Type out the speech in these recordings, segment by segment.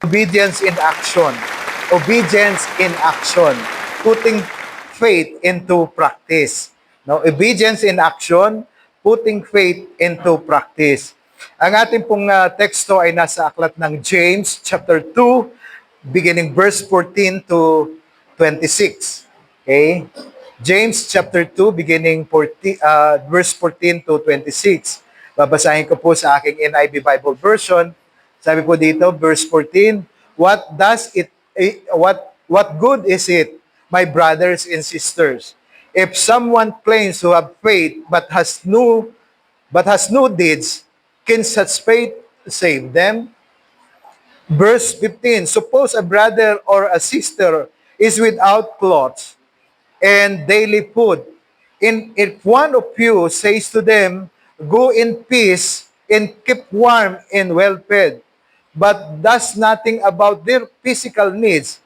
Obedience in action. Obedience in action. Putting faith into practice. No, obedience in action, putting faith into practice. Ang ating pong teksto ay nasa aklat ng James chapter 2, beginning verse 14 to 26. Okay? James chapter 2, beginning verse 14 to 26. Babasahin ko po sa aking NIV Bible version. Sabi po dito, verse 14, what good is it, my brothers and sisters, if someone claims to have faith but has no deeds, can such faith save them? Verse 15, suppose a brother or a sister is without clothes and daily food, and if one of you says to them, go in peace and keep warm and well fed, but does nothing about their physical needs,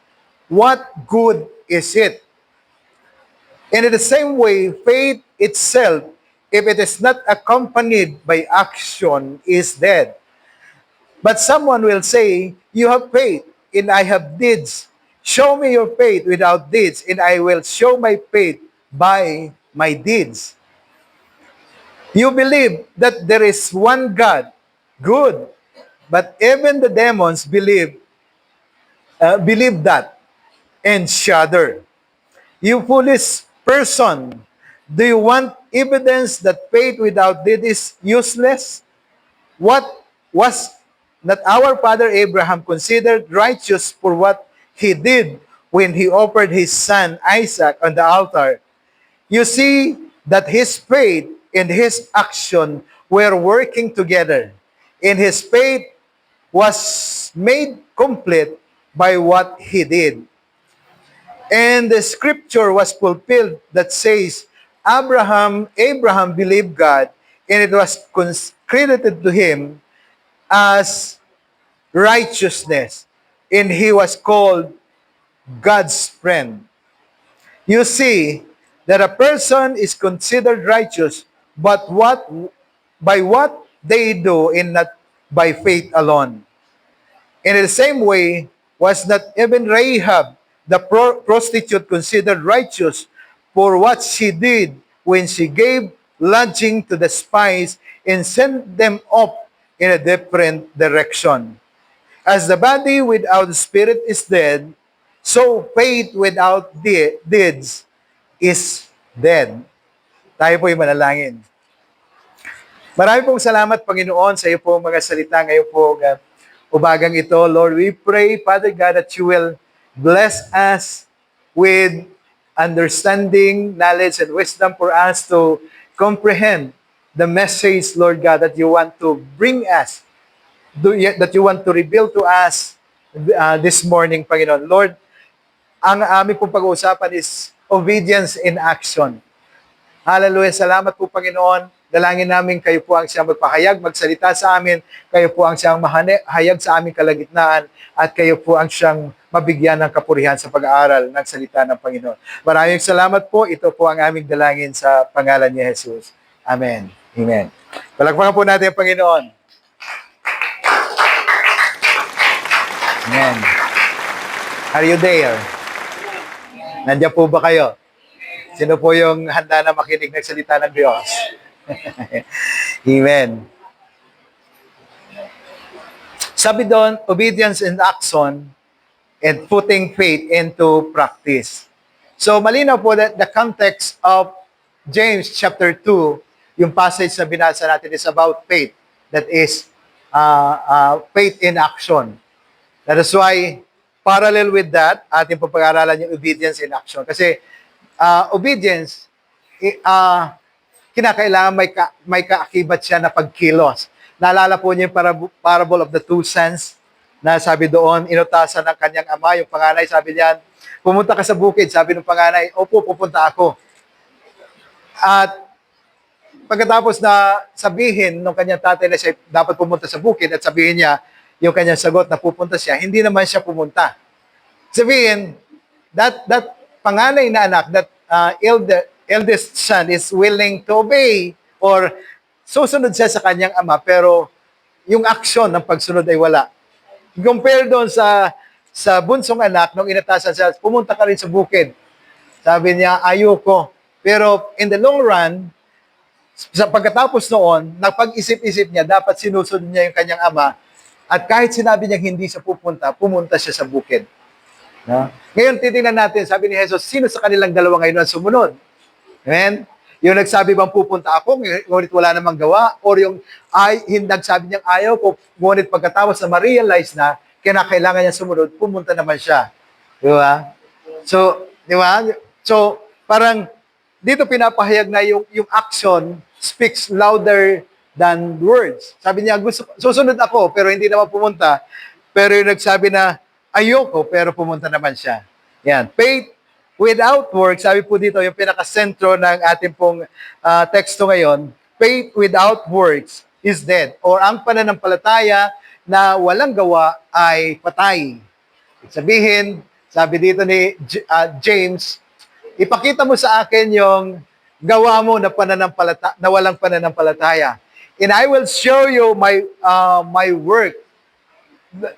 what good is it? And in the same way, faith itself, if it is not accompanied by action, is dead. But someone will say, you have faith, and I have deeds. Show me your faith without deeds, and I will show my faith by my deeds. You believe that there is one God, good, but even the demons believe that and shudder. You foolish person, do you want evidence that faith without deed is useless? What was not our father Abraham considered righteous for what he did when he offered his son Isaac on the altar? You see that his faith and his action were working together, and his faith was made complete by what he did. And the scripture was fulfilled that says, Abraham believed God, and it was credited to him as righteousness, and he was called God's friend. You see that a person is considered righteous, but by what they do, and not by faith alone. In the same way, was not even Rahab, the prostitute, considered righteous for what she did when she gave lodging to the spies and sent them off in a different direction? As the body without the spirit is dead, so faith without deeds is dead. Tayo po'y manalangin. Marami pong salamat, Panginoon, sa iyo pong mga salita ngayon po umagang ito. Lord, we pray, Father God, that you will bless us with understanding, knowledge, and wisdom for us to comprehend the message, Lord God, that you want to bring us, that you want to reveal to us this morning, Panginoon. Lord, ang aming pong pag-uusapan is obedience in action. Hallelujah. Salamat po, Panginoon. Dalangin namin kayo po ang siyang magpahayag, magsalita sa amin. Kayo po ang siyang mahayag sa aming kalagitnaan at kayo po ang siyang mabigyan ng kapurihan sa pag-aaral ng salita ng Panginoon. Maraming salamat po. Ito po ang aming dalangin sa pangalan ni Jesus. Amen. Amen. Palakpakan po natin ang Panginoon. Amen. Are you there? Nandiyan po ba kayo? Sino po yung handa na makinig ng salita ng Diyos? Amen. Sabi doon, obedience in action and putting faith into practice. So malinaw po that the context of James chapter 2, yung passage na binasa natin is about faith. That is faith in action. That is why parallel with that, ating pag-aaralan yung obedience in action. Kasi obedience, kinakailangan may kaakibat siya na pagkilos. Naalala po niyo yung parable of the two sons na sabi doon, inutasan ng kanyang ama, yung panganay, sabi niyan, pumunta ka sa bukid, sabi ng panganay, opo, pupunta ako. At pagkatapos na sabihin ng kanyang tatay na siya dapat pumunta sa bukid at sabihin niya yung kanyang sagot na pupunta siya, hindi naman siya pumunta. Sabihin, that panganay na anak, that eldest son is willing to obey or susunod siya sa kanyang ama, pero yung action ng pagsunod ay wala. Compare doon sa bunsong anak, nung inatasan siya, pumunta ka rin sa bukid. Sabi niya, ayoko. Pero in the long run, sa pagkatapos noon, napag-isip-isip niya, dapat sinusunod niya yung kanyang ama. At kahit sinabi niya hindi siya pumunta siya sa bukid. No? Ngayon, titingnan natin, sabi ni Jesus, sino sa kanilang dalawa ngayon ang sumunod? Amen? Yung nagsabi bang pupunta ako, ngunit wala namang gawa, or yung nagsabi niyang ayaw ko, ngunit pagkatapos na ma-realize na, kailangan niya sumunod, pumunta naman siya. Di ba? So, di ba? So, parang, dito pinapahayag na yung action speaks louder than words. Sabi niya, susunod ako, pero hindi naman pumunta. Pero yung nagsabi na, ayoko, pero pumunta naman siya. Yan. Faith without works, sabi po dito, yung pinakasentro ng ating pong teksto ngayon, faith without works is dead. Or ang pananampalataya na walang gawa ay patay. Sabihin, sabi dito ni James, ipakita mo sa akin yung gawa mo na na walang pananampalataya. And I will show you my work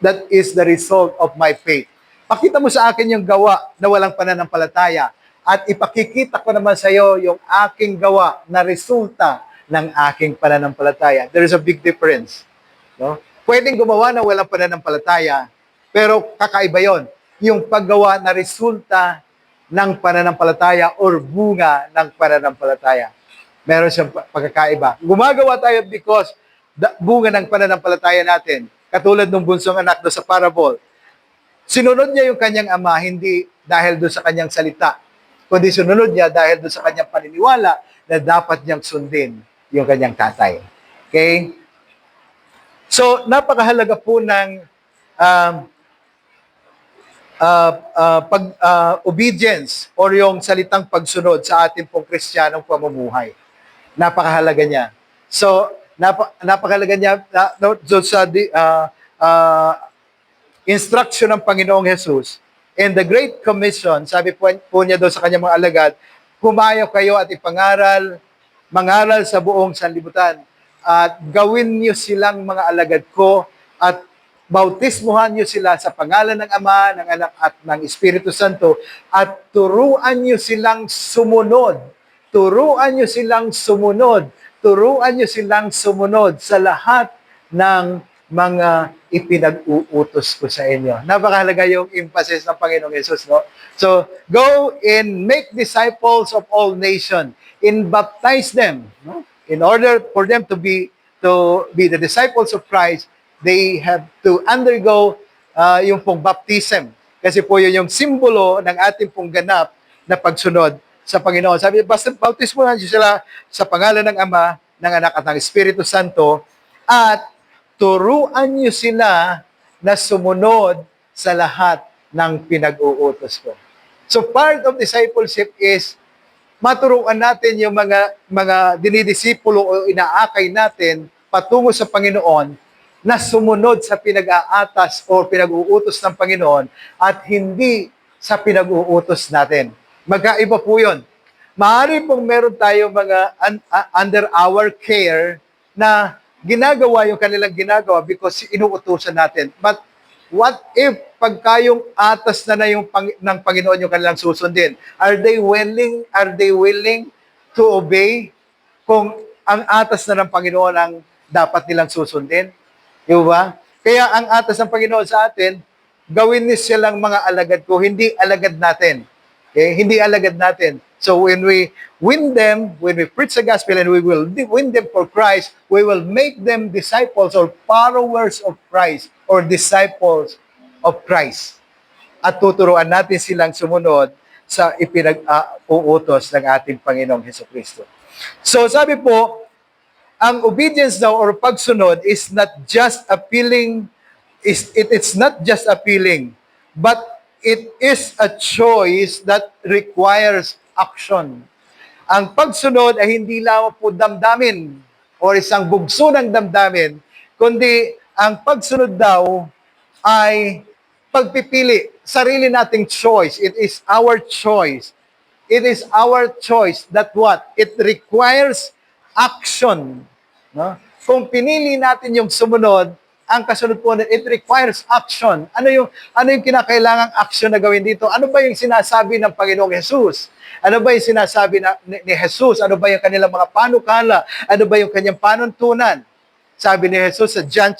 that is the result of my faith. Pakita mo sa akin yung gawa na walang pananampalataya at ipakikita ko naman sa iyo yung aking gawa na resulta ng aking pananampalataya. There is a big difference. No? Pwedeng gumawa na walang pananampalataya, pero kakaiba yon. Yung paggawa na resulta ng pananampalataya or bunga ng pananampalataya. Meron siyang pagkakaiba. Gumagawa tayo because bunga ng pananampalataya natin. Katulad ng bunsong anak do sa parable. Sinunod niya yung kanyang ama, hindi dahil doon sa kanyang salita, kundi sinunod niya dahil doon sa kanyang paniniwala na dapat niyang sundin yung kanyang tatay. Okay? So, napakahalaga po ng obedience or yung salitang pagsunod sa ating pong Kristiyanong pamumuhay. Napakahalaga niya. So, napakahalaga niya sa instruction ng Panginoong Jesus. In the Great Commission, sabi po niya doon sa kanyang mga alagad, humayo kayo at mangaral sa buong sanlibutan. At gawin niyo silang mga alagad ko at bautismuhan niyo sila sa pangalan ng Ama, ng Anak at ng Espiritu Santo at turuan niyo silang sumunod. Turuan niyo silang sumunod. Turuan niyo silang sumunod sa lahat ng mga ipinag-uutos ko sa inyo. Napakahalaga yung emphasis ng Panginoong Yesus, no? So, go and make disciples of all nations and baptize them, no? In order for them to be the disciples of Christ, they have to undergo yung pong baptism. Kasi po yun yung simbolo ng ating pong ganap na pagsunod sa Panginoon. Sabi, basta bautismuhan sila sa pangalan ng Ama, ng Anak at ng Espiritu Santo at turuan niyo sila na sumunod sa lahat ng pinag-uutos ko. So part of discipleship is maturuan natin yung mga dinidisipulo o inaakay natin patungo sa Panginoon na sumunod sa pinag-aatas o pinag-uutos ng Panginoon at hindi sa pinag-uutos natin. Magkaiba po yun. Maaari pong meron tayo mga under our care na ginagawa yung kanilang ginagawa because inuutusan natin. But what if pagka yung atas na yung ng Panginoon yung kanilang susundin? Are they willing to obey kung ang atas na ng Panginoon ang dapat nilang susundin? Di ba? Kaya ang atas ng Panginoon sa atin, gawin niyo silang mga alagad ko, hindi alagad natin. Okay? Hindi alagad natin. So when we win them, when we preach the gospel and we will win them for Christ, we will make them disciples or followers of Christ or disciples of Christ. At tuturuan natin silang sumunod sa ipinag-uutos ng ating Panginoong Hesukristo. So sabi po, ang obedience daw or pagsunod is not just appealing, it's not just appealing, but it is a choice that requires action. Ang pagsunod ay hindi lamang po damdamin o isang bugso ng damdamin, kundi ang pagsunod daw ay pagpipili, sarili nating choice. It is our choice. It is our choice that what? It requires action. No? Kung pinili natin yung sumunod, ang kasunod po, it requires action. Ano yung kinakailangang action na gawin dito? Ano ba yung sinasabi ng Panginoong Jesus? Ano ba yung sinasabi ni Jesus? Ano ba yung kanilang mga panukala? Ano ba yung kanyang panuntunan? Sabi ni Jesus sa John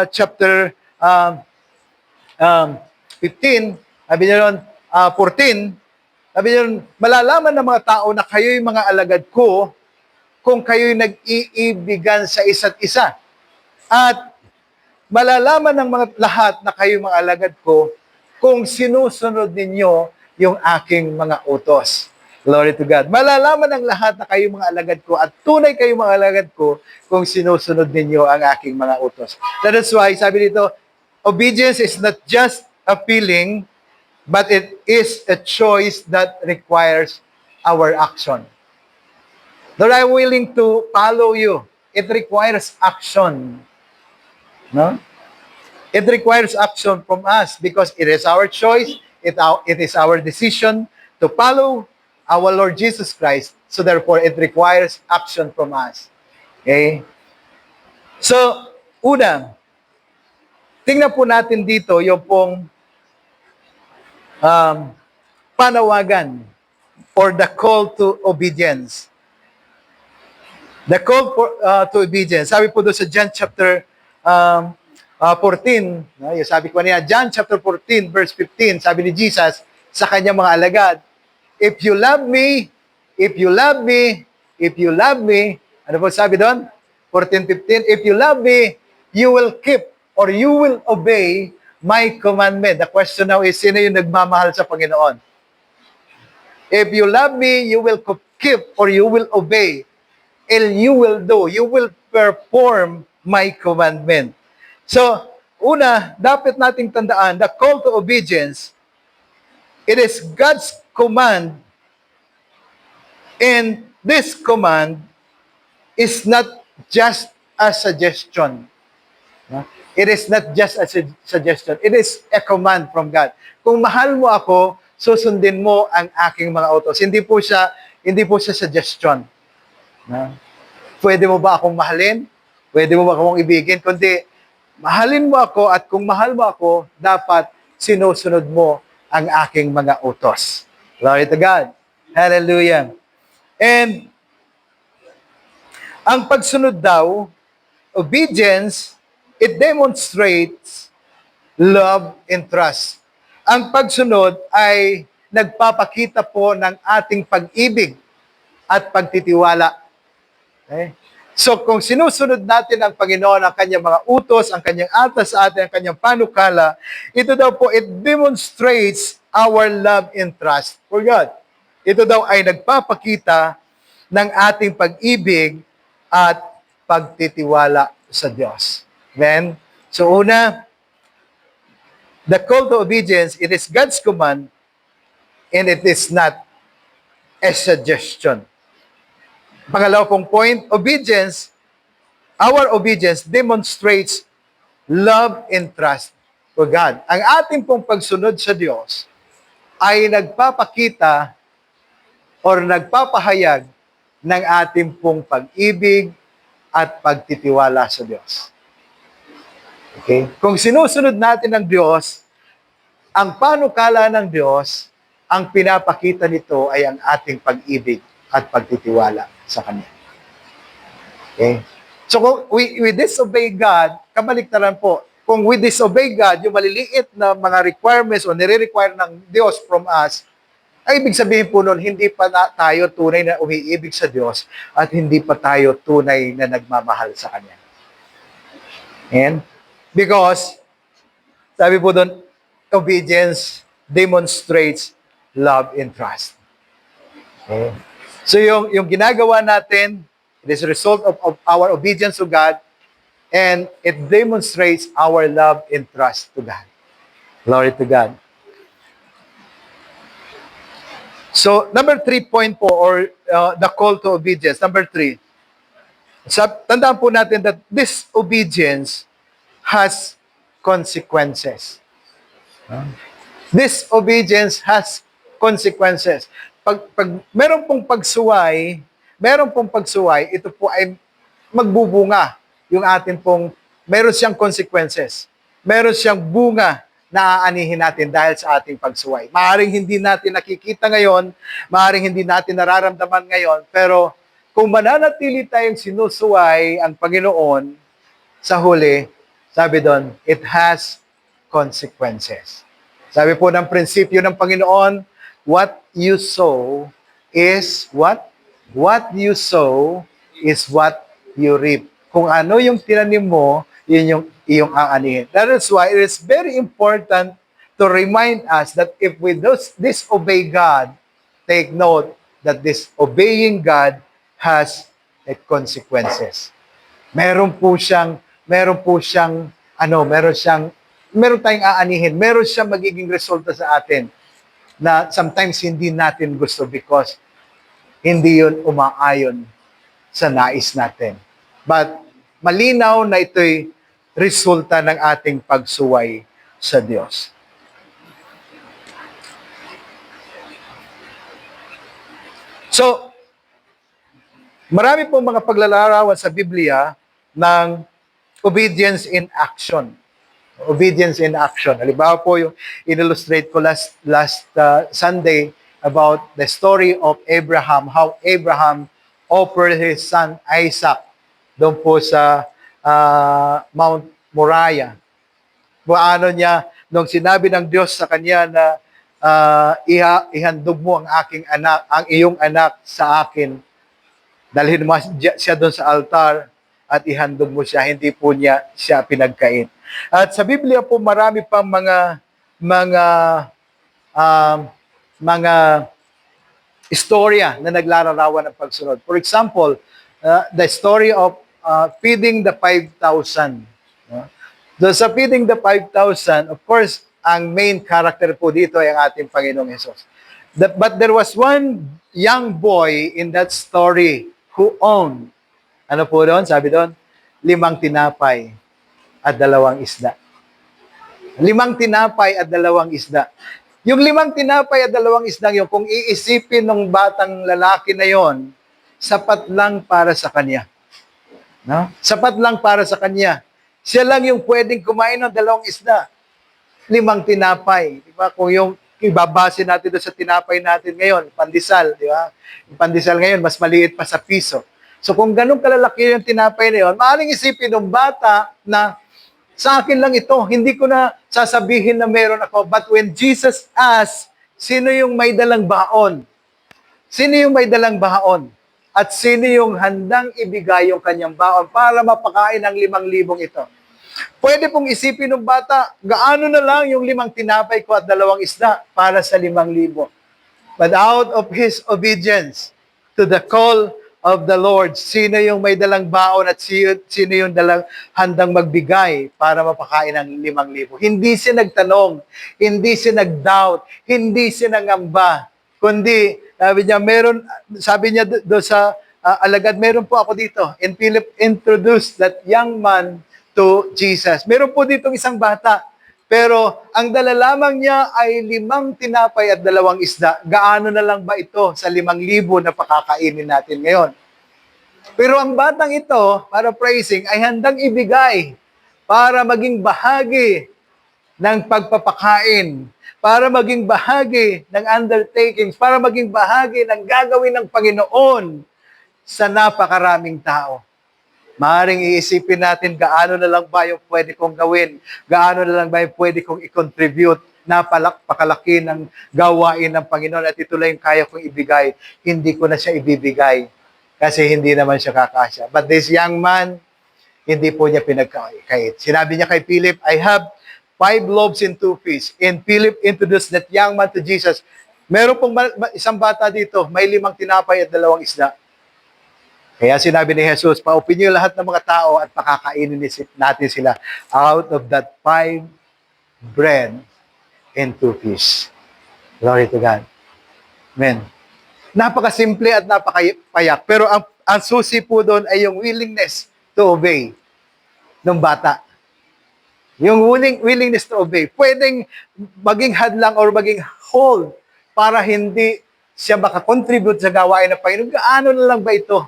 chapter 15, sabi niya ron, 14, sabi niya ron, malalaman ng mga tao na kayo'y mga alagad ko kung kayo'y nag-iibigan sa isa't isa. At malalaman ng mga lahat na kayo'y mga alagad ko kung sinusunod ninyo yung aking mga utos. Glory to God. Malalaman ng lahat na kayo mga alagad ko at tunay kayo mga alagad ko kung sinusunod ninyo ang aking mga utos. That is why, sabi dito, obedience is not just a feeling, but it is a choice that requires our action. Lord, I'm willing to follow you. It requires action. No? It requires action from us because it is our choice, it is our decision to follow our Lord Jesus Christ. So therefore, it requires action from us. Okay? So, una, tingnan po natin dito yung pong panawagan or the call to obedience. The call to obedience. Sabi po doon sa John chapter 14, yung sabi ko niya, John chapter 14, verse 15, sabi ni Jesus sa kanyang mga alagad, if you love me, if you love me, if you love me, ano po sabi doon? 14:15, if you love me, you will keep or you will obey my commandment. The question now is, sino yung nagmamahal sa Panginoon? If you love me, you will keep or you will obey, and you will do, you will perform my commandment. So, una, dapat nating tandaan, the call to obedience, it is God's command, and this command is not just a suggestion. It is not just a suggestion. It is a command from God. Kung mahal mo ako, susundin mo ang aking mga utos. Hindi po siya suggestion. Pwede mo ba akong mahalin? Pwede mo ba akong ibigin? Kundi, mahalin mo ako at kung mahal mo ako, dapat sinusunod mo ang aking mga utos. Glory to God. Hallelujah. And, ang pagsunod daw, obedience, it demonstrates love and trust. Ang pagsunod ay nagpapakita po ng ating pag-ibig at pagtitiwala. Okay? So kung sinusunod natin ang Panginoon, ang kanyang mga utos, ang kanyang atas sa atin, ang kanyang panukala, ito daw po, it demonstrates our love and trust for God. Ito daw ay nagpapakita ng ating pag-ibig at pagtitiwala sa Diyos. Amen? So una, the call to obedience, it is God's command and it is not a suggestion. Pangalawa pong point, obedience, our obedience demonstrates love and trust for God. Ang ating pong pagsunod sa Diyos ay nagpapakita or nagpapahayag ng ating pong pag-ibig at pagtitiwala sa Diyos. Okay? Kung sinusunod natin ang Diyos, ang panukala ng Diyos, ang pinapakita nito ay ang ating pag-ibig at pagtitiwala sa Kanya. Okay? So kung we disobey God, kabaliktaran po. Kung we disobey God, yung maliliit na mga requirements o nire-require ng Diyos from us, ay ibig sabihin po nun, hindi pa tayo tunay na umiibig sa Diyos at hindi pa tayo tunay na nagmamahal sa Kanya. And because, sabi po doon, obedience demonstrates love and trust. Okay? So yung ginagawa natin, it is a result of our obedience to God, and it demonstrates our love and trust to God. Glory to God. So, number 3 point po, or the call to obedience. Number 3, tandaan po natin that this obedience has consequences. This obedience has consequences. Pag meron pong pagsuway, ito po ay magbubunga yung atin pong meron siyang consequences. Meron siyang bunga na aanihin natin dahil sa ating pagsuway. Maaring hindi natin nakikita ngayon, maaring hindi natin nararamdaman ngayon, pero kung mananatili tayong sinusuway ang Panginoon sa huli, sabi doon, it has consequences. Sabi po ng prinsipyo ng Panginoon, what you sow is what? What you sow is what you reap. Kung ano yung tinanim mo, yun yung iyong aanihin. That is why it is very important to remind us that if we disobey God, take note that disobeying God has consequences. Meron tayong aanihin, meron siyang magiging resulta sa atin na sometimes hindi natin gusto because hindi yun umaayon sa nais natin. But malinaw na ito'y resulta ng ating pagsuway sa Diyos. So, marami pong mga paglalarawan sa Biblia ng obedience in action. Obedience in action. Halimbawa po yung in-illustrate ko last Sunday about the story of Abraham, how Abraham offered his son Isaac doon po sa Mount Moriah. Paano niya, nung sinabi ng Diyos sa kanya na ihandog mo ang iyong anak sa akin, dalhin mo siya doon sa altar at ihandog mo siya, hindi po niya siya pinagkait. At sa Biblia po marami pang mga istorya na naglalarawan ng pagsunod. For example, the story of feeding the 5,000. Sa feeding the 5,000, of course, ang main character po dito ay ang ating Panginoong Hesus. But there was one young boy in that story who owned, ano po doon? Sabi doon, 5 tinapay at 2 isda. 5 tinapay at 2 isda. Yung 5 tinapay at 2 isdang yun, kung iisipin ng batang lalaki na yon, sapat lang para sa kanya. No? Sapat lang para sa kanya. Siya lang yung pwedeng kumain ng 2 isda. 5 tinapay. Di ba? Kung yung ibabase natin doon sa tinapay natin ngayon, pandesal, di ba? Yung pandesal ngayon, mas maliit pa sa piso. So kung ganun kalalaki yung tinapay na yun, maaaring isipin ng bata na sa akin lang ito, hindi ko na sasabihin na meron ako. But when Jesus asked, sino yung may dalang baon? Sino yung may dalang baon? At sino yung handang ibigay yung kanyang baon para mapakain ang 5,000 ito? Pwede pong isipin ng bata, gaano na lang yung 5 tinapay ko at 2 isda para sa 5,000. But out of his obedience to the call of the Lord, sino yung may dalang baon at sino yung handang magbigay para mapakain ang 5,000. Hindi siya nagtanong, hindi siya nag-doubt, hindi siya nangamba, kundi sabi niya doon sa alagad, meron po ako dito. And Philip introduced that young man to Jesus. Meron po dito isang bata, pero ang dala lamang niya ay 5 tinapay at 2 isda. Gaano na lang ba ito sa 5,000 na pakakainin natin ngayon? Pero ang batang ito, para praising, ay handang ibigay para maging bahagi ng pagpapakain, para maging bahagi ng undertakings, para maging bahagi ng gagawin ng Panginoon sa napakaraming tao. Maaaring iisipin natin gaano na lang ba yung pwede kong gawin, gaano na lang ba yung pwede kong i-contribute, napakalaki ng gawain ng Panginoon at ito lang yung kaya kong ibigay, hindi ko na siya ibibigay kasi hindi naman siya kakasya. But this young man, hindi po niya pinagkait. Sinabi niya kay Philip, I have 5 loaves and 2 fish. And Philip introduced that young man to Jesus. Meron pong isang bata dito, may 5 tinapay at 2 isda. Kaya sinabi ni Jesus, paupin niyo lahat ng mga tao at pakakainin natin sila out of that 5 bread and 2 fish. Glory to God. Amen. Napakasimple at napakapayak. Pero ang susi po doon ay yung willingness to obey ng bata. Yung willingness to obey. Pwedeng maging hadlang or maging hold para hindi siya makakontribute sa gawain ng Panginoon. Gaano na lang ba ito?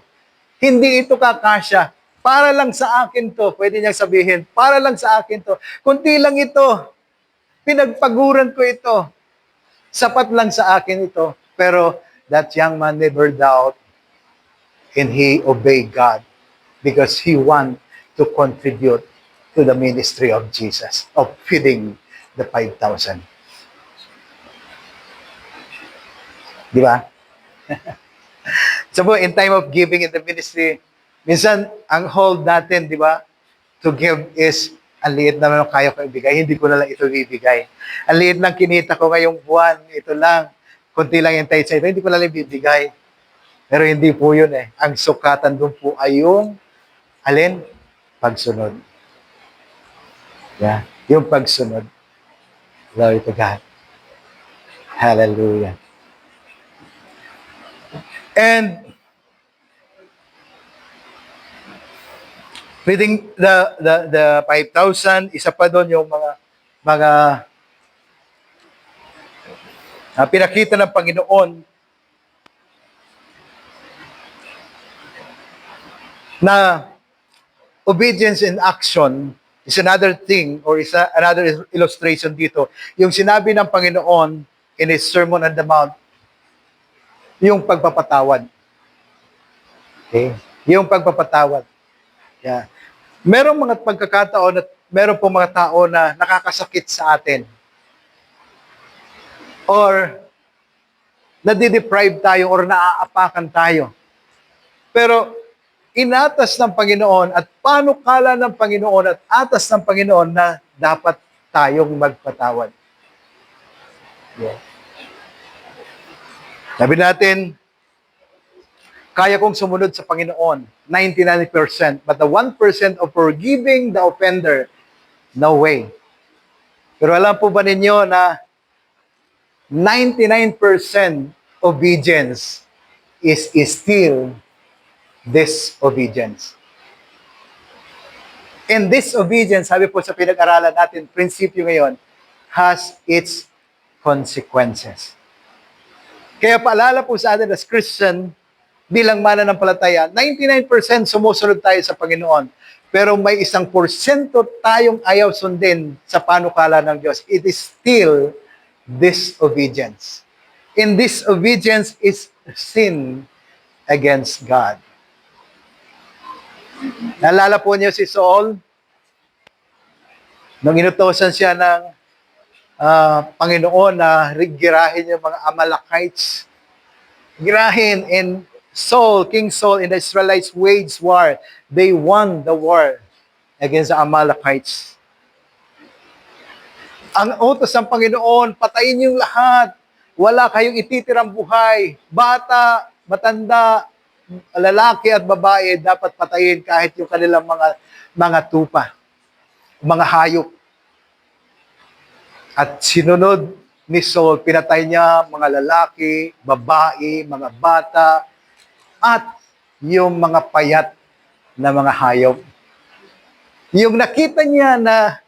Hindi ito kakasya Para lang sa akin to. Pwede niyang sabihin, para lang sa akin to. Kunti lang ito. Pinagpaguran ko ito. Sapat lang sa akin ito. Pero that young man never doubt and he obeyed God because he want to contribute to the ministry of Jesus, of feeding the 5,000. Di ba? So, in time of giving in the ministry, minsan, ang hold natin, di ba, to give is, ang liit naman ang kaya ko ibigay, hindi ko na lang ito bibigay. Ang liit lang kinita ko ngayong buwan, ito lang, kunti lang yung tayo sa ito, hindi ko na lang bibigay. Pero hindi po yun eh. Ang sukatan doon po ay yung, alin? Pagsunod. Yeah. Yung pagsunod. Glory to God. Hallelujah. And reading the 5,000, isa pa doon yung mga pinakita ng Panginoon na obedience in action is another thing or is another illustration dito. Yung sinabi ng Panginoon in His Sermon on the Mount, yung pagpapatawad. Okay? Yung pagpapatawad. Yeah. Merong mga pagkakataon at meron po mga tao na nakakasakit sa atin. Or nadideprive tayo or naaapakan tayo. Pero inatas ng Panginoon at panukala ng Panginoon at atas ng Panginoon na dapat tayong magpatawad. Yeah. Sabi natin, kaya kong sumunod sa Panginoon, 99%, but the 1% of forgiving the offender, no way. Pero alam po ba ninyo na 99% obedience is still disobedience. And disobedience, sabi po sa pinag-aralan natin, prinsipyo ngayon, has its consequences. Kaya paalala po sa atin as Christian, bilang mananampalataya, 99% sumusunod tayo sa Panginoon. Pero may 1% tayong ayaw sundin sa panukala ng Diyos. It is still disobedience. And disobedience is sin against God. Naalala po niyo si Saul? Nung inutosan siya ng Panginoon na girahin yung mga Amalekites. Girahin, and King Saul, and the Israelites waged war. They won the war against the Amalekites. Ang utos ng Panginoon, patayin yung lahat. Wala kayong ititirang buhay. Bata, matanda, lalaki at babae, dapat patayin kahit yung kanilang mga tupa, mga hayop. At sinunod ni Saul, pinatay niya mga lalaki, babae, mga bata, at yung mga payat na mga hayop. Yung nakita niya na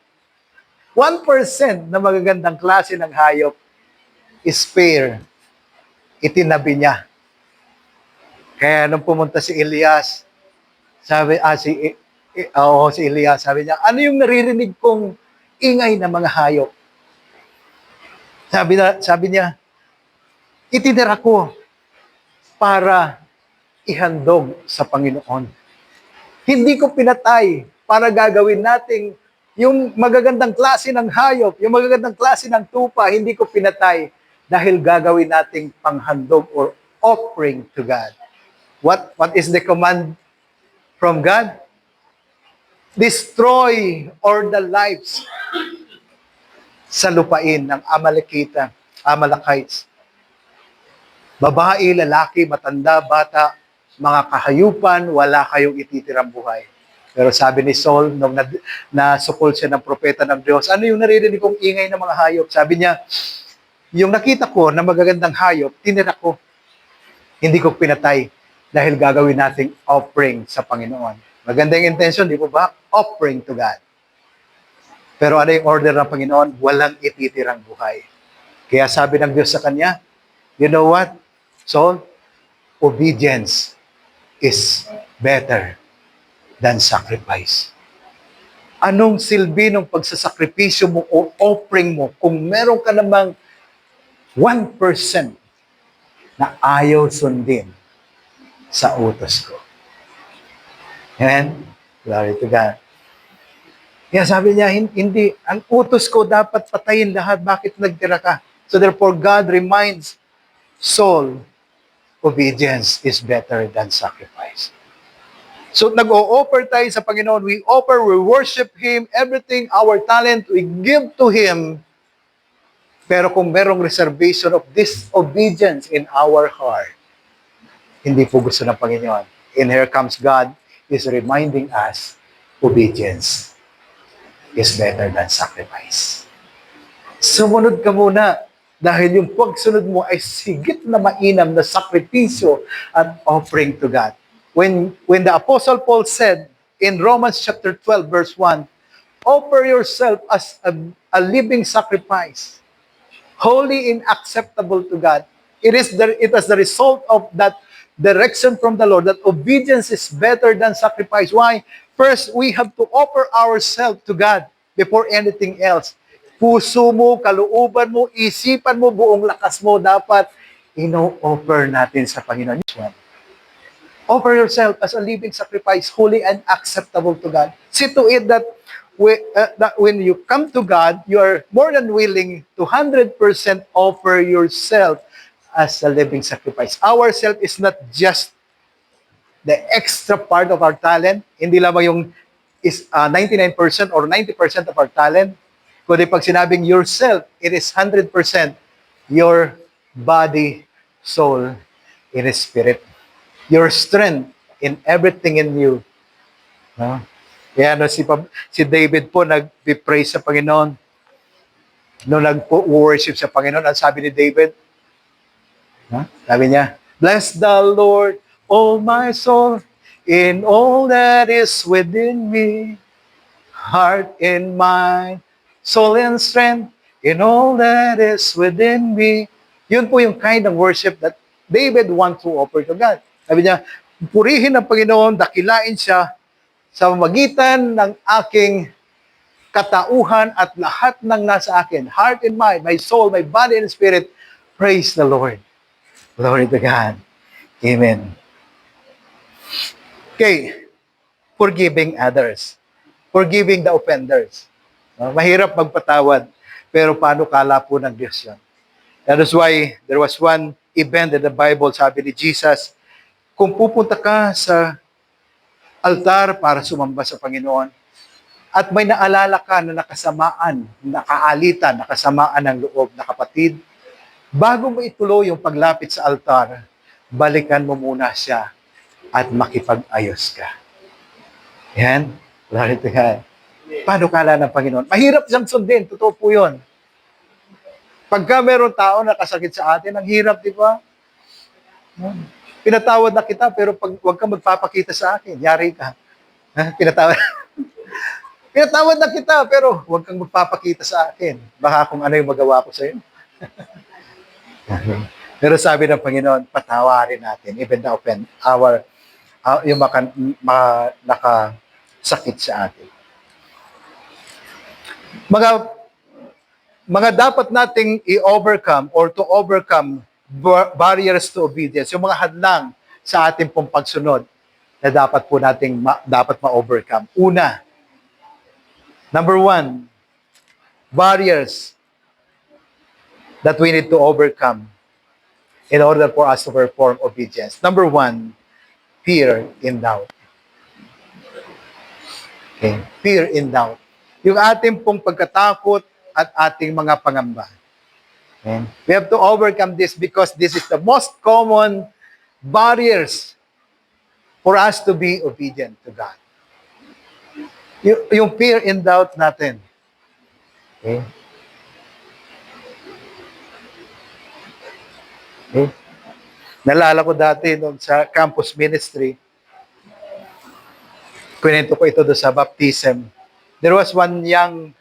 1% na magagandang klase ng hayop is fair, itinabi niya. Kaya nung pumunta si Elias, si Elias, sabi niya, ano yung naririnig kong ingay ng mga hayop? Sabi niya, itinira ko para ihandog sa Panginoon. Hindi ko pinatay para gagawin nating yung magagandang klase ng hayop, yung magagandang klase ng tupa, hindi ko pinatay dahil gagawin nating panghandog or offering to God. What is the command from God? Destroy all the lives sa lupain ng Amalekites. Babae, lalaki, matanda, bata, mga kahayupan, wala kayong ititirang buhay. Pero sabi ni Saul, nung nasukol siya ng propeta ng Diyos, ano yung naririnig kong ingay ng mga hayop? Sabi niya, yung nakita ko na magagandang hayop, tinira ko. Hindi ko pinatay dahil gagawin nating offering sa Panginoon. Magandang intention, di po ba? Offering to God. Pero ano yung order ng Panginoon? Walang ititirang buhay. Kaya sabi ng Diyos sa kanya, you know what, Saul? Obedience is better than sacrifice. Anong silbi ng pagsasakripisyo mo o offering mo kung meron ka namang 1% na ayaw sundin sa utos ko? Amen? Glory to God. Kaya sabi niya, hindi, ang utos ko dapat patayin lahat. Bakit nagtira ka? So therefore, God reminds Saul, obedience is better than sacrifice. So nag-o-offer tayo sa Panginoon. We offer, we worship Him, everything, our talent, we give to Him. Pero kung merong reservation of disobedience in our heart, hindi po gusto ng Panginoon. And here comes God is reminding us, obedience is better than sacrifice. Sumunod ka muna dahil yung pagsunod mo ay sigit na mainam na sakripisyo at offering to God. When the Apostle Paul said in Romans chapter 12 verse 1, offer yourself as a living sacrifice, holy and acceptable to God. It is the result of that direction from the Lord that obedience is better than sacrifice. Why? First, we have to offer ourselves to God before anything else. Puso mo, kalooban mo, isipan mo, buong lakas mo, dapat ino-offer natin sa Panginoon. Offer yourself as a living sacrifice, holy and acceptable to God. See to it that when you come to God, you are more than willing to 100% offer yourself as a living sacrifice. Our self is not just the extra part of our talent, hindi lamang yung 99% or 90% of our talent, kundi pag sinabing yourself, it is 100% your body, soul, and spirit. Your strength in everything in you. No? Kaya si David po nag-praise sa Panginoon. No, nag-worship sa Panginoon. Ang sabi ni David, sabi niya, bless the Lord, O my soul, in all that is within me, heart and mind, soul and strength, in all that is within me. Yun po yung kind of worship that David want to offer to God. Sabi niya, purihin ang Panginoon, dakilain siya sa magitan ng aking katauhan at lahat ng nasa akin, heart and mind, my soul, my body and spirit, praise the Lord. Glory to God. Amen. Okay, forgiving others. Forgiving the offenders. Mahirap magpatawad, pero paano kala po ng Diyos yun? That is why there was one event in the Bible, sabi ni Jesus, kung pupunta ka sa altar para sumamba sa Panginoon, at may naalala ka na nakasamaan, nakaalitan, nakasamaan ng loob na kapatid, bago mo ituloy yung paglapit sa altar, balikan mo muna siya at makipag-ayos ka. Yan. Glory to God. Paano kala ng Panginoon? Mahirap siyang sundin. Totoo po yun. Pagka meron tao na kasakit sa atin, ang hirap, di ba? Pinatawad na kita, pero huwag kang magpapakita sa akin. Yari ka. Pinatawad. Pinatawad na kita, pero huwag kang magpapakita sa akin. Baka kung ano yung magawa ko sa iyo. Pero sabi ng Panginoon, patawarin natin, even the yung nakasakit sa atin. Mga dapat nating i-overcome or to overcome barriers to obedience, yung mga hadlang sa ating pong pagsunod na dapat po nating dapat ma-overcome. Una, number 1, barriers that we need to overcome in order for us to perform obedience. Number 1, fear and doubt. Okay, fear and doubt. Yung ating pong pagkatakot at ating mga pangamba. Okay? We have to overcome this because this is the most common barriers for us to be obedient to God. Yung fear and doubt natin. Okay? Okay? Nalala ko dati nung sa campus ministry, kwento ko ito doon sa baptism. There was one young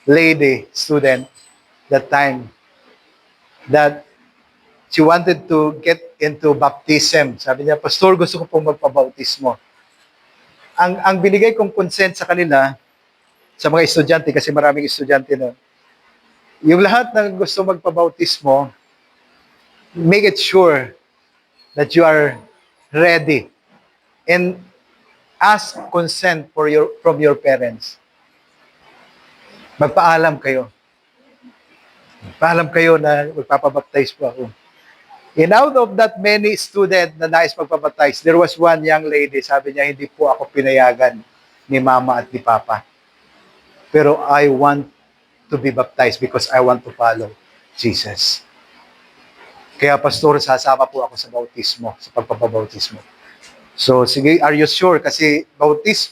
lady, student, that time, that she wanted to get into baptism. Sabi niya, Pastor, gusto ko pong magpabautismo. ang binigay kong consent sa kanila, sa mga estudyante, kasi maraming estudyante na, yung lahat na gusto magpabautismo, make it sure that you are ready and ask consent from your parents. Magpaalam kayo. Paalam kayo na magpapabaptize po ako. And out of that many student na nais magpabaptize, there was one young lady, sabi niya, hindi po ako pinayagan ni mama at ni papa. Pero I want to be baptized because I want to follow Jesus. Kaya pastor, sasama po ako sa bautismo, sa pagpapabautismo. So sige, are you sure? Kasi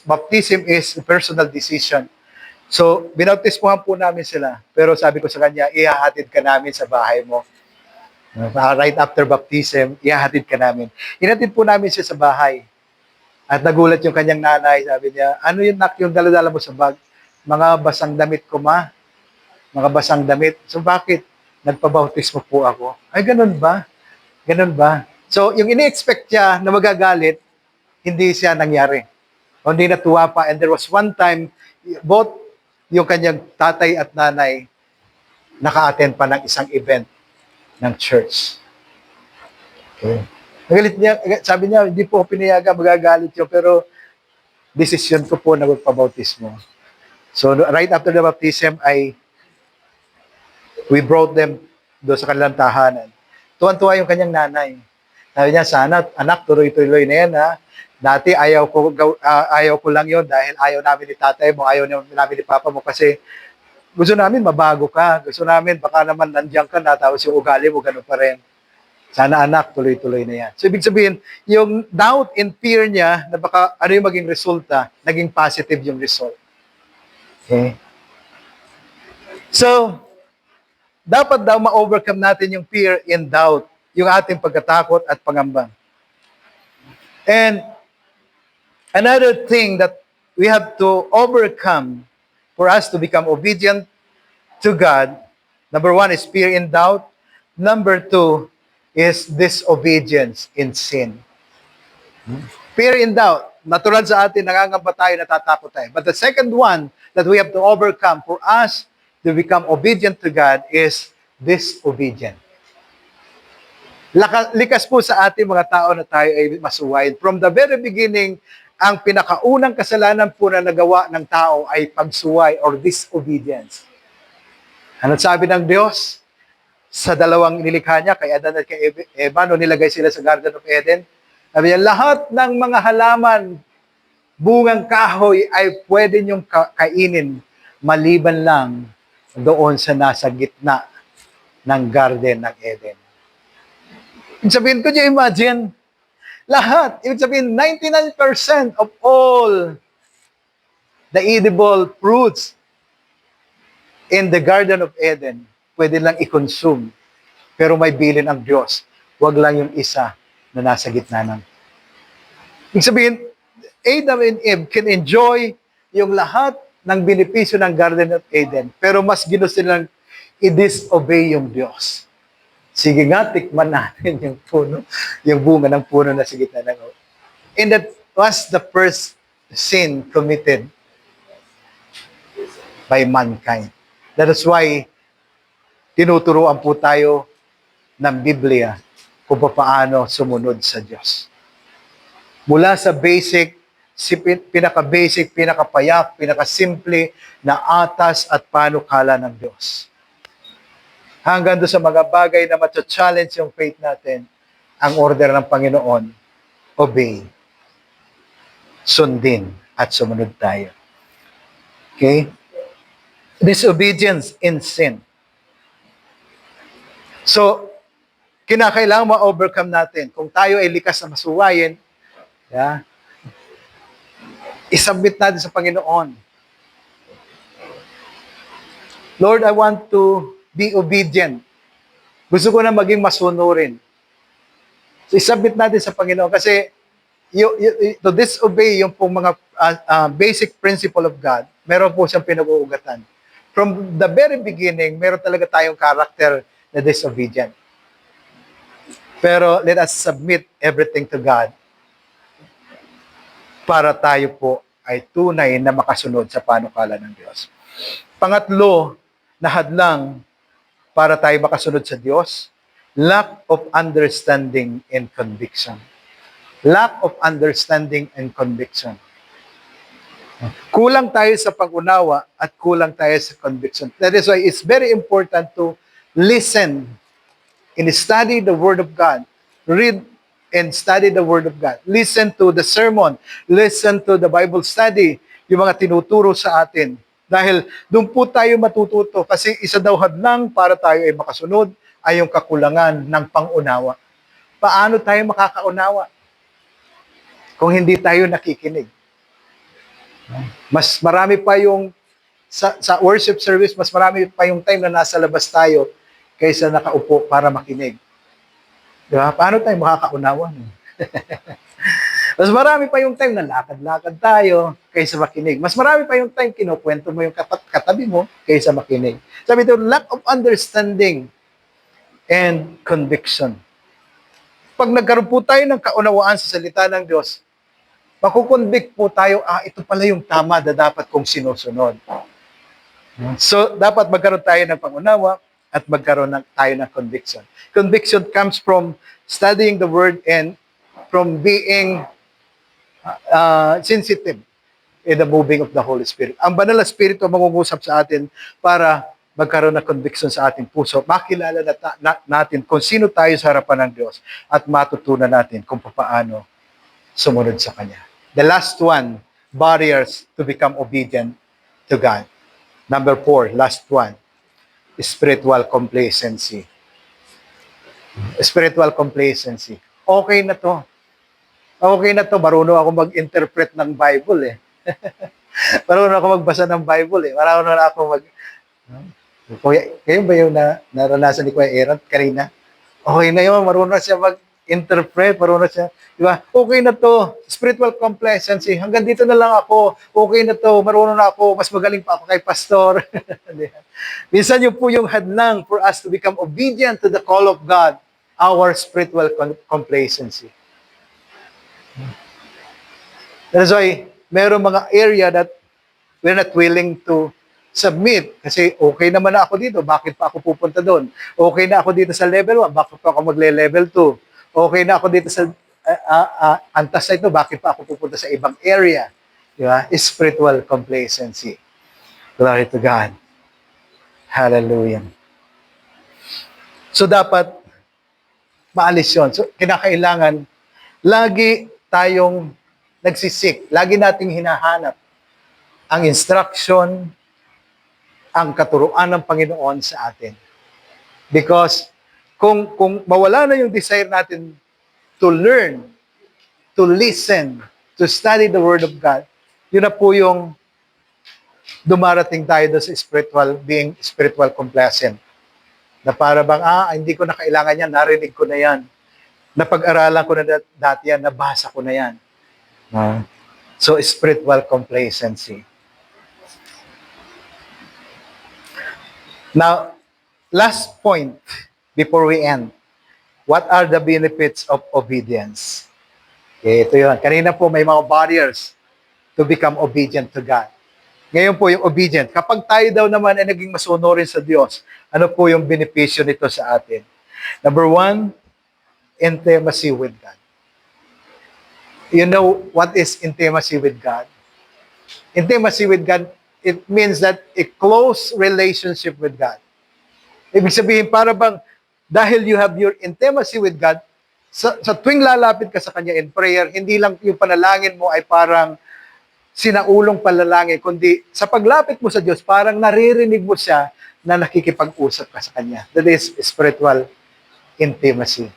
baptism is a personal decision. So binautismohan po namin sila. Pero sabi ko sa kanya, ihahatid ka namin sa bahay mo. Right after baptism, ihahatid ka namin. Inatid po namin siya sa bahay. At nagulat yung kanyang nanay, sabi niya, ano yun nak, yung dala-dala mo sa bag? Mga basang damit ko, ma. Mga basang damit. So bakit? Nagpabautismo po ako. Ay, ganun ba? Ganun ba? So yung ini-expect niya na magagalit, hindi siya nangyari. O hindi natuwa pa. And there was one time, both yung kanyang tatay at nanay naka-attend pa ng isang event ng church. Okay. Nagalit niya, sabi niya, hindi po pinayagan, magagalit yun, pero decision ko po na magpabautismo. So right after the baptism, we brought them doon sa kanilang tahanan. Tuwan-tuwa yung kanyang nanay. Sabi niya, sana, anak, tuloy-tuloy na yan, ha? Dati ayaw ko lang yon dahil ayaw namin ni tatay mo, ayaw namin ni papa mo kasi gusto namin mabago ka. Gusto namin baka naman nandiyan ka na tapos yung ugali mo ganun pa rin. Sana anak, tuloy-tuloy na yan. So ibig sabihin, yung doubt and fear niya na baka ano yung maging resulta, naging positive yung result. Okay? So, dapat daw ma-overcome natin yung fear and doubt, yung ating pagkatakot at pangamba. And another thing that we have to overcome for us to become obedient to God, number one is fear and doubt. Number two is disobedience in sin. Fear and doubt. Natural sa atin, nangangamba tayo, natatakot tayo. But the second one that we have to overcome for us to become obedient to God is disobedient. Likas po sa ating mga tao na tayo ay masuwayin. From the very beginning, ang pinakaunang kasalanan po na nagawa ng tao ay pagsuway or disobedience. Ano sabi ng Diyos sa dalawang nilikha niya, kay Adan at kay Eva, no nilagay sila sa Garden of Eden? Sabi niya, lahat ng mga halaman, bungang kahoy ay pwede niyong kainin maliban lang doon sa nasa gitna ng Garden ng Eden. Ibig sabihin, could you imagine? Lahat. Ibig sabihin, 99% of all the edible fruits in the Garden of Eden, pwede lang i-consume. Pero may bilin ang Diyos. Huwag lang yung isa na nasa gitna ng. Ibig sabihin, Adam and Eve can enjoy yung lahat ng benepisyo ng Garden of Eden, pero mas ginusto nilang i-disobey yung Diyos. Sige nga, tikman natin yung puno, yung bunga ng puno na sa gitna ng. And that was the first sin committed by mankind. That is why tinuturuan po tayo ng Biblia kung paano sumunod sa Diyos. Mula sa basic, pinaka-basic, pinaka-payak, pinaka-simple na atas at panukala ng Diyos. Hanggang doon sa mga bagay na matcha-challenge yung faith natin, ang order ng Panginoon, obey, sundin, at sumunod tayo. Okay? Disobedience in sin. So, kinakailangan ma-overcome natin. Kung tayo ay likas na masuwayin, isubmit natin sa Panginoon. Lord, I want to be obedient. Gusto ko na maging masunurin. So, isubmit natin sa Panginoon kasi to disobey yung pong mga basic principle of God, meron po siyang pinag-uugatan. From the very beginning, meron talaga tayong character na disobedient. Pero let us submit everything to God. para tayo po ay tunay na makasunod sa panukala ng Diyos. Pangatlo na hadlang para tayo makasunod sa Diyos, lack of understanding and conviction. Lack of understanding and conviction. Kulang tayo sa pag-unawa at kulang tayo sa conviction. That is why it's very important to listen and study the Word of God. Read and study the Word of God. Listen to the sermon. Listen to the Bible study, yung mga tinuturo sa atin. Dahil doon po tayo matututo kasi isa daw hadlang para tayo ay makasunod ay yung kakulangan ng pang-unawa. Paano tayo makakaunawa kung hindi tayo nakikinig? Mas marami pa yung sa worship service, mas marami pa yung time na nasa labas tayo kaysa nakaupo para makinig. Di ba? Paano tayo makakaunawa? Mas marami pa yung time na lakad-lakad tayo kaysa makinig. Mas marami pa yung time kinukwento mo yung katabi mo kaysa makinig. Sabi ito, lack of understanding and conviction. Pag nagkaroon po tayo ng kaunawaan sa salita ng Diyos, makukonvict po tayo, ito pala yung tama na dapat kong sinusunod. So, dapat magkaroon tayo ng pangunawa at magkaroon tayo ng conviction. Conviction comes from studying the Word and from being sensitive in the moving of the Holy Spirit. Ang Banal na Espiritu ang mangungusap sa atin para magkaroon ng conviction sa ating puso. Makilala natin kung sino tayo sa harapan ng Diyos at matutunan natin kung paano sumunod sa Kanya. The last one, barriers to become obedient to God. Number 4, last one, spiritual complacency. Spiritual complacency. Okay na to. Okay na to. Marunong ako mag-interpret ng Bible eh. Marunong ako magbasa ng Bible eh. Marunong ako kayo ba yung naranasan ni Kuya Aaron kanina? Okay na yun. Marunong siya mag-interpret. Marunong siya. Diba? Okay na to. Spiritual complacency. Hanggang dito na lang ako. Okay na to. Marunong na ako. Mas magaling pa ako kay pastor. Minsan yun po yung hadlang for us to become obedient to the call of God. Our spiritual complacency. That's why meron mga area that we're not willing to submit. Kasi okay naman na ako dito, bakit pa ako pupunta doon? Okay na ako dito sa level 1, bakit pa ako magle-level 2? Okay na ako dito sa antas na ito, bakit pa ako pupunta sa ibang area? Diba? Spiritual complacency. Glory to God. Hallelujah. So dapat maalis yun. So kinakailangan lagi tayong nagsisik. Lagi nating hinahanap ang instruction, ang katuruan ng Panginoon sa atin. Because kung mawala na yung desire natin to learn, to listen, to study the Word of God, yun na po yung dumarating tayo doon sa being spiritual complacent. Na para bang, hindi ko na kailangan yan, narinig ko na yan. Napag-aralan ko na dati yan, nabasa ko na yan. So, spiritual complacency. Now, last point before we end. What are the benefits of obedience? Okay, ito yun. Kanina po may mga barriers to become obedient to God. Ngayon po yung obedient. Kapag tayo daw naman ay naging masunurin sa Diyos, ano po yung benepisyo nito sa atin? Number 1, intimacy with God. You know what is intimacy with God? Intimacy with God, it means that a close relationship with God. Ibig sabihin, para bang, dahil you have your intimacy with God, sa tuwing lalapit ka sa Kanya in prayer, hindi lang yung panalangin mo ay parang sinaulong panalangin, kundi sa paglapit mo sa Diyos, parang naririnig mo siya na nakikipag-usap ka sa Kanya. That is spiritual intimacy.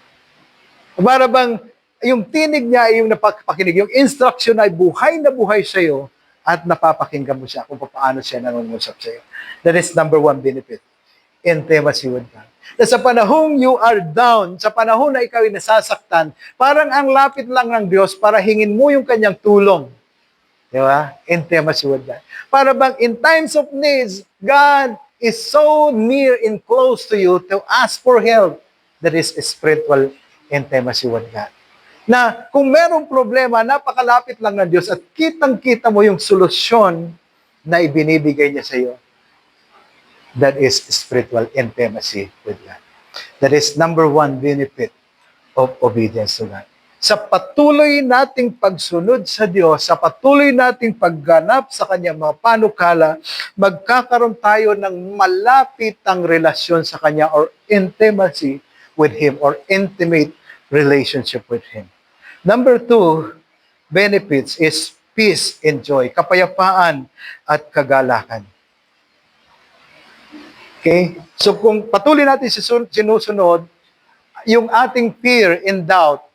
Para bang, yung tinig niya ay yung napapakinig, yung instruction ay buhay na buhay sa iyo at napapakinggan mo siya kung paano siya nangungusap sa iyo. That is number 1 benefit. Intimacy with God. Na sa panahong you are down, sa panahon na ikaw ay nasasaktan, parang ang lapit lang ng Diyos para hingin mo yung kanyang tulong. Di ba? Intimacy with God. Para bang in times of needs, God is so near and close to you to ask for help. That is spiritual intimacy with God. Na kung merong problema, napakalapit lang ng Diyos at kitang-kita mo yung solusyon na ibinibigay niya sa iyo. That is spiritual intimacy with God. That is number one benefit of obedience to God. Sa patuloy nating pagsunod sa Diyos, sa patuloy nating pagganap sa Kanyang mga panukala, magkakaroon tayo ng malapitang relasyon sa Kanya or intimacy with Him or intimate relationship with Him. Number two, benefits is peace and joy, kapayapaan at kagalakan. Okay? So kung patuloy natin sinusunod, yung ating fear and doubt,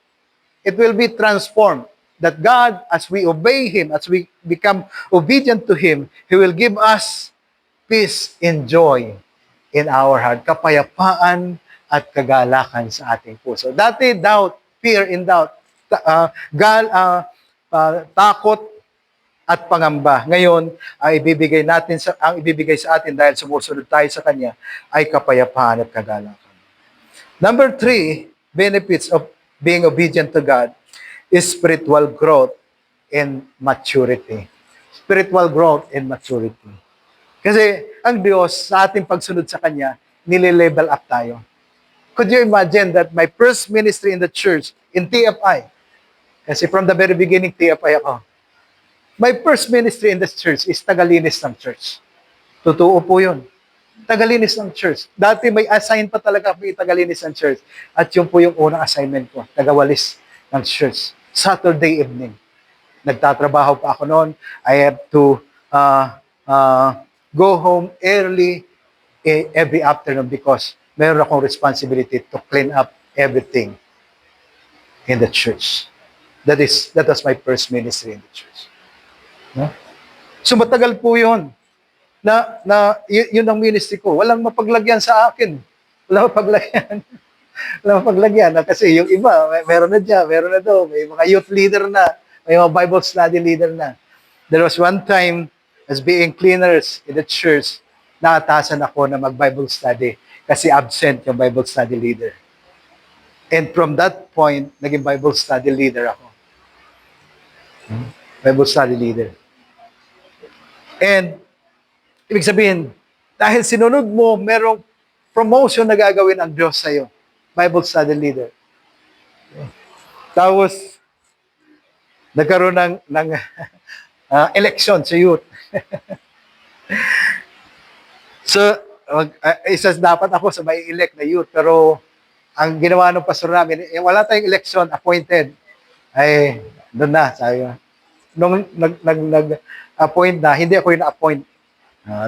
it will be transformed. That God, as we obey Him, as we become obedient to Him, He will give us peace and joy in our heart, kapayapaan at kagalakan sa ating puso. Dati doubt, fear and doubt, takot at pangamba. Ngayon, ang ibibigay sa atin dahil sumusunod tayo sa Kanya ay kapayapaan at kagalakan. Number three, benefits of being obedient to God is spiritual growth and maturity. Spiritual growth and maturity. Kasi ang Diyos sa ating pagsunod sa Kanya, nile-level up tayo. Could you imagine that my first ministry in the church, in TFI, kasi from the very beginning, TFI ako, my first ministry in this church is tagalinis ng church. Totoo po yun. Tagalinis ng church. Dati may assign pa talaga kami tagalinis ng church. At yun po yung unang assignment ko, tagawalis ng church. Saturday evening. Nagtatrabaho pa ako noon. I have to go home early every afternoon because meron akong responsibility to clean up everything in the church. That was my first ministry in the church. No? So matagal po yun. Yun ang ministry ko. Walang mapaglagyan sa akin. Walang mapaglagyan. Walang mapaglagyan. Kasi yung iba, meron na dyan, meron na doon. May mga youth leader na. May mga Bible study leader na. There was one time, as being cleaners in the church, naatasan ako na mag-Bible study kasi absent yung Bible study leader. And from that point, naging Bible study leader ako. Bible study leader. And, ibig sabihin, dahil sinunod mo, merong promotion na gagawin ang Diyos sa'yo. Bible study leader. Tapos, nagkaroon ng election sa youth. So, isa dapat ako sa may elect na youth, pero ang ginawa ng pastor namin, wala tayong election, appointed. Ay, doon na, sabi ko. Nung nag-appoint na, hindi ako yung na-appoint.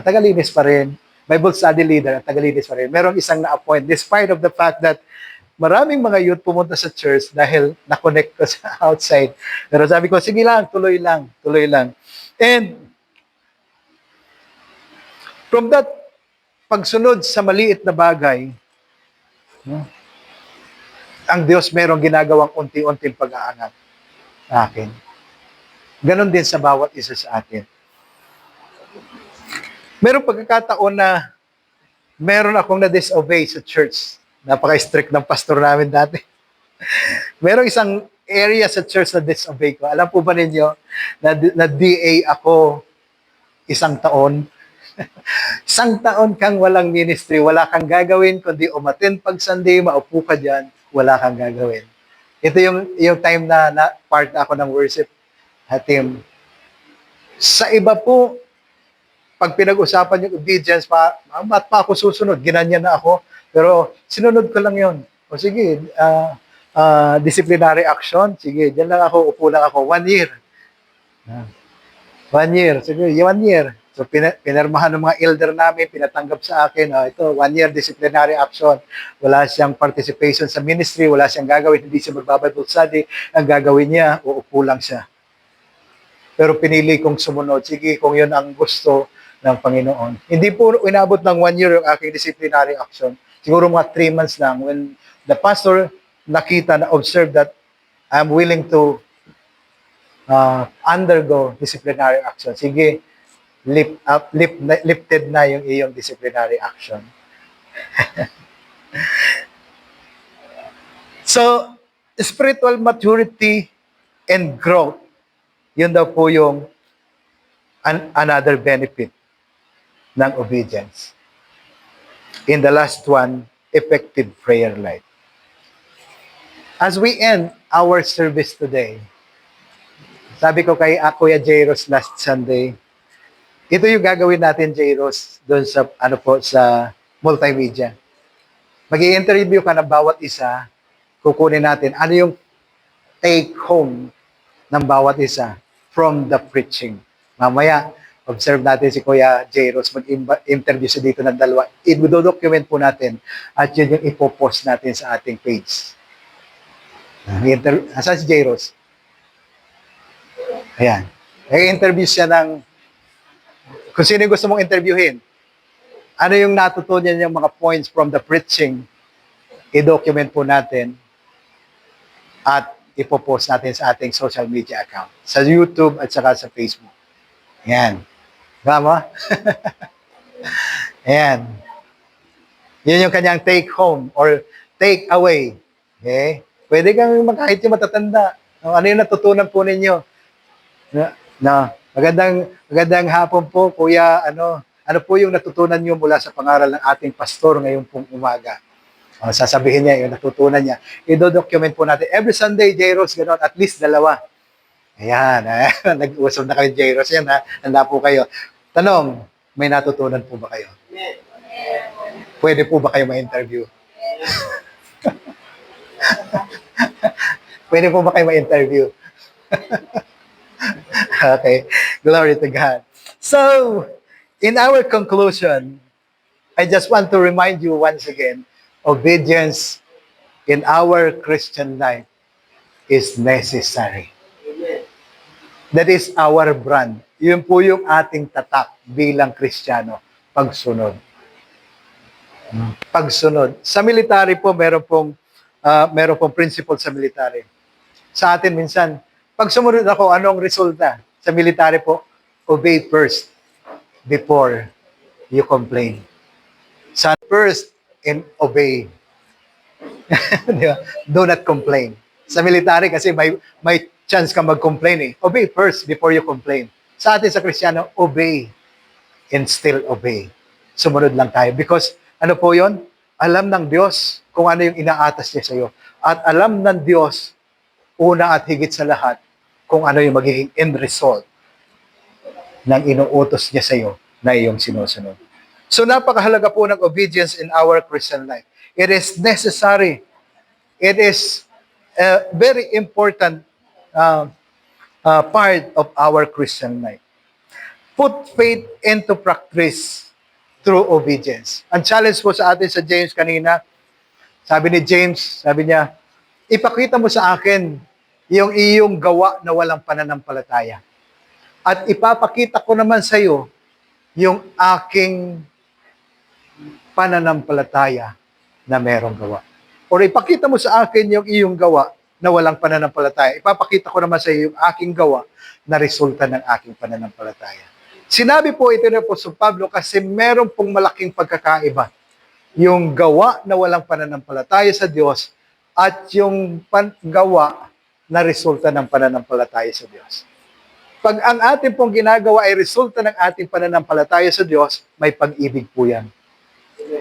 Tagalinis pa rin. Bible study leader at tagalinis pa rin. Merong isang na-appoint despite of the fact that maraming mga youth pumunta sa church dahil na-connect ko sa outside. Pero sabi ko, sige lang, tuloy lang. And from that pagsunod sa maliit na bagay, ang Diyos merong ginagawang unti-unting pag-aangat sa akin. Ganon din sa bawat isa sa atin. Merong pagkakataon na meron akong na-disobey sa church. Napaka-strict ng pastor namin dati. Merong isang area sa church na disobey ko. Alam po ba ninyo na DA ako isang taon? Isang taon kang walang ministry, wala kang gagawin, kundi umattend pag Sunday, maupo ka dyan, wala kang gagawin. Ito yung time na part ako ng worship team. Sa iba po, pag pinag-usapan yung obedience, pa ako susunod, ginanyan na ako, pero sinunod ko lang yon. O sige, disciplinary action, sige, dyan lang ako, upo lang ako, 1 year. 1 year, sige, 1 year. So, pinirmahan ng mga elder namin, pinatanggap sa akin, ito, 1 year disciplinary action. Wala siyang participation sa ministry, wala siyang gagawin, hindi siya magbabible study. Ang gagawin niya, uupo lang siya. Pero pinili kong sumunod. Sige, kung yun ang gusto ng Panginoon. Hindi po inabot ng 1 year yung aking disciplinary action. Siguro mga 3 months lang when the pastor nakita na observe that I'm willing to undergo disciplinary action. Sige, lifted na yung iyong disciplinary action. So, spiritual maturity and growth, yun daw po yung another benefit ng obedience. In the last one, effective prayer life. As we end our service today, sabi ko kay Kuya Jairos last Sunday, ito yung gagawin natin, Jairos, doon sa, sa multimedia. Mag-i-interview ka ng bawat isa, kukunin natin ano yung take home ng bawat isa from the preaching. Mamaya, observe natin si Kuya Jairos, mag-interview siya dito ng dalawa. I-document po natin at yun yung ipopost natin sa ating page. Asan si Jairos? Ayan. Nag-interview siya ng kung sino yung gusto mong interviewin. Ano yung natutunan yung mga points from the preaching, i-document po natin at ipopost natin sa ating social media account. Sa YouTube at saka sa Facebook. Ayan. Tama? Ayan. Yun yung kanyang take home or take away. Okay? Pwede kang kahit yung matatanda. Ano yung natutunan po ninyo? Magandang hapon po, Kuya. Ano po yung natutunan niyo mula sa pangaral ng ating pastor ngayong pong umaga? Sasabihin niya yung natutunan niya. I-document po natin. Every Sunday, Jairos, gano'n, at least dalawa. Ayan, nag-usap na kayo, Jairos. Yan, handa po kayo. Tanong, may natutunan po ba kayo? Pwede po ba kayo ma-interview? Pwede po ba kayo ma-interview? Okay, glory to God. So, in our conclusion, I just want to remind you once again, obedience in our Christian life is necessary. That is our brand. Yun po yung ating tatak bilang Kristiyano, pagsunod. Pagsunod. Sa military po, meron pong principle sa military. Sa atin minsan, pag sumunod ako, anong resulta? Sa military po, obey first before you complain. Sa first and obey. Do not complain. Sa military kasi may chance ka mag-complain eh. Obey first before you complain. Sa atin sa Kristiyano, obey and still obey. Sumunod lang tayo. Because ano po yon? Alam ng Diyos kung ano yung inaatas niya sa iyo. At alam ng Diyos, una at higit sa lahat, kung ano yung magiging end result ng inuutos niya sa iyo na iyong sinusunod. So napakahalaga po ng obedience in our Christian life. It is necessary. It is a very important part of our Christian life. Put faith into practice through obedience. Ang challenge po sa atin sa James kanina, sabi ni James, sabi niya, ipakita mo sa akin yung iyong gawa na walang pananampalataya. At ipapakita ko naman sa iyo yung aking pananampalataya na merong gawa. Or ipakita mo sa akin yung iyong gawa na walang pananampalataya. Ipapakita ko naman sa iyo yung aking gawa na resulta ng aking pananampalataya. Sinabi po ito na po sa Pablo kasi meron pong malaking pagkakaiba. Yung gawa na walang pananampalataya sa Diyos at yung gawa na resulta ng pananampalataya sa Diyos. Pag ang ating pong ginagawa ay resulta ng ating pananampalataya sa Diyos, may pag-ibig po yan.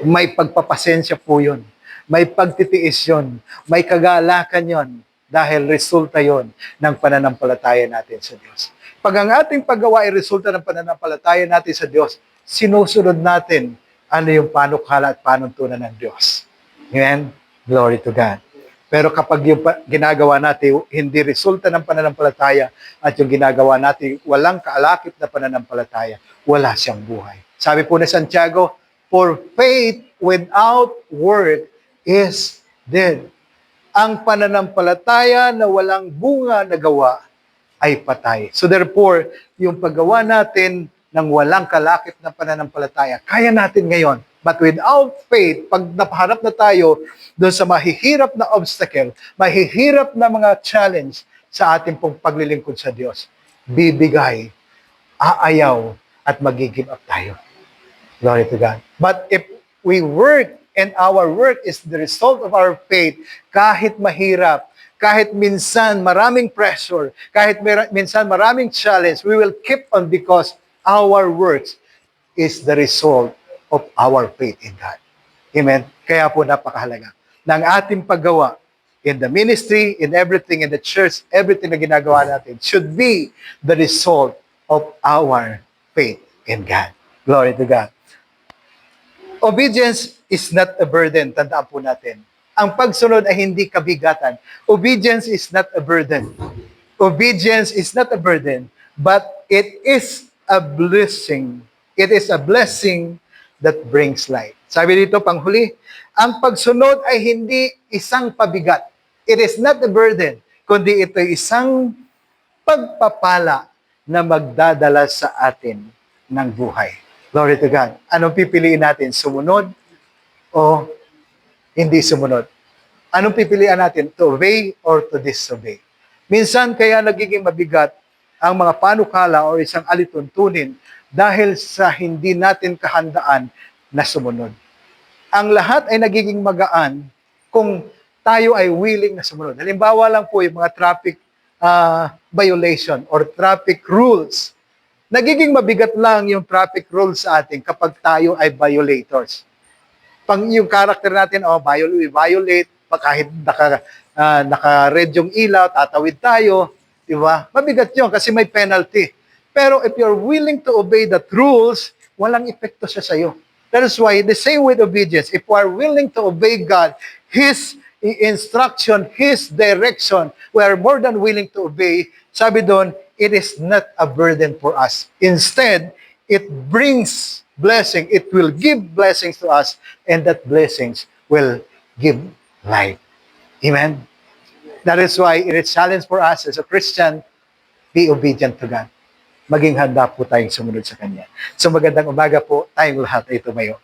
May pagpapasensya po yun. May pagtitiis yun. May kagalakan yun. Dahil resulta yun ng pananampalataya natin sa Diyos. Pag ang ating paggawa ay resulta ng pananampalataya natin sa Diyos, sinusunod natin ano yung panukala at panuntunan ng Diyos. Amen? Glory to God. Pero kapag yung ginagawa natin hindi resulta ng pananampalataya at yung ginagawa natin walang kaalakip na pananampalataya, wala siyang buhay. Sabi po ni Santiago, for faith without work is dead. Ang pananampalataya na walang bunga na gawa ay patay. So therefore, yung paggawa natin ng walang kalakip na pananampalataya, kaya natin ngayon. But without faith, pag napaharap na tayo doon sa mahihirap na obstacle, mahihirap na mga challenge sa ating pong paglilingkod sa Diyos, bibigay, aayaw, at mag-give up tayo. Glory to God. But if we work and our work is the result of our faith, kahit mahirap, Kahit minsan maraming pressure, kahit minsan maraming challenge, we will keep on because our works is the result of our faith in God. Amen? Kaya po napakahalaga ng ating paggawa in the ministry, in everything, in the church, everything na ginagawa natin should be the result of our faith in God. Glory to God. Obedience is not a burden. Tandaan po natin. Ang pagsunod ay hindi kabigatan. Obedience is not a burden. Obedience is not a burden, but it is a blessing. It is a blessing that brings life. Sabi dito, panghuli, ang pagsunod ay hindi isang pabigat. It is not a burden, kundi ito isang pagpapala na magdadala sa atin ng buhay. Glory to God. Anong pipiliin natin? Sumunod o hindi sumunod? Anong pipilian natin? To obey or to disobey? Minsan kaya nagiging mabigat ang mga panukala o isang alituntunin dahil sa hindi natin kahandaan na sumunod. Ang lahat ay nagiging magaan kung tayo ay willing na sumunod. Halimbawa lang po yung mga traffic violation or traffic rules. Nagiging mabigat lang yung traffic rules sa atin kapag tayo ay violators. Pang yung character natin, violate, kahit naka-red yung ilaw, tatawid tayo, di ba? Mabigat yun kasi may penalty. Pero if you're willing to obey the rules, walang epekto siya sa'yo. That is why, the same with obedience, if we are willing to obey God, His instruction, His direction, we are more than willing to obey. Sabi doon, it is not a burden for us. Instead, it brings blessing. It will give blessings to us, and that blessings will give life. Amen? That is why it is a challenge for us as a Christian, be obedient to God. Maging handa po tayong sumunod sa Kanya. So magandang umaga po, tayong lahat ay tumayo.